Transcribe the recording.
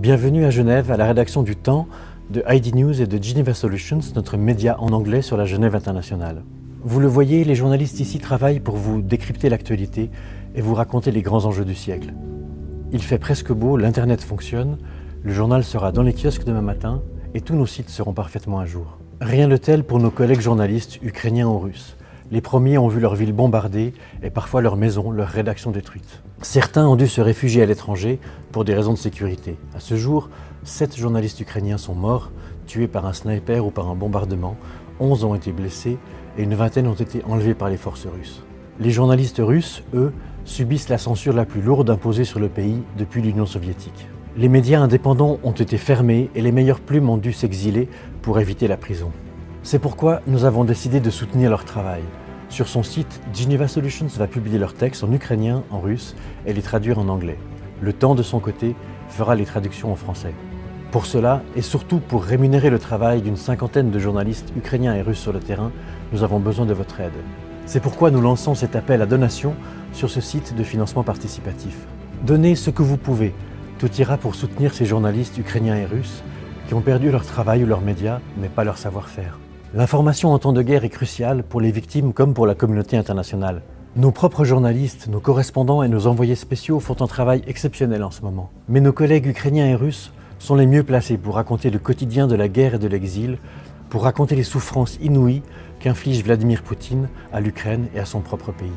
Bienvenue à Genève, à la rédaction du Temps, de ID News et de Geneva Solutions, notre média en anglais sur la Genève internationale. Vous le voyez, les journalistes ici travaillent pour vous décrypter l'actualité et vous raconter les grands enjeux du siècle. Il fait presque beau, l'internet fonctionne, le journal sera dans les kiosques demain matin et tous nos sites seront parfaitement à jour. Rien de tel pour nos collègues journalistes ukrainiens ou russes. Les premiers ont vu leur ville bombardée et parfois leur maison, leur rédaction détruite. Certains ont dû se réfugier à l'étranger pour des raisons de sécurité. À ce jour, 7 journalistes ukrainiens sont morts, tués par un sniper ou par un bombardement, 11 ont été blessés et une vingtaine ont été enlevés par les forces russes. Les journalistes russes, eux, subissent la censure la plus lourde imposée sur le pays depuis l'Union soviétique. Les médias indépendants ont été fermés et les meilleures plumes ont dû s'exiler pour éviter la prison. C'est pourquoi nous avons décidé de soutenir leur travail. Sur son site, Geneva Solutions va publier leurs textes en ukrainien, en russe et les traduire en anglais. Le Temps, de son côté, fera les traductions en français. Pour cela, et surtout pour rémunérer le travail d'une cinquantaine de journalistes ukrainiens et russes sur le terrain, nous avons besoin de votre aide. C'est pourquoi nous lançons cet appel à donation sur ce site de financement participatif. Donnez ce que vous pouvez. Tout ira pour soutenir ces journalistes ukrainiens et russes qui ont perdu leur travail ou leurs médias, mais pas leur savoir-faire. L'information en temps de guerre est cruciale pour les victimes comme pour la communauté internationale. Nos propres journalistes, nos correspondants et nos envoyés spéciaux font un travail exceptionnel en ce moment. Mais nos collègues ukrainiens et russes sont les mieux placés pour raconter le quotidien de la guerre et de l'exil, pour raconter les souffrances inouïes qu'inflige Vladimir Poutine à l'Ukraine et à son propre pays.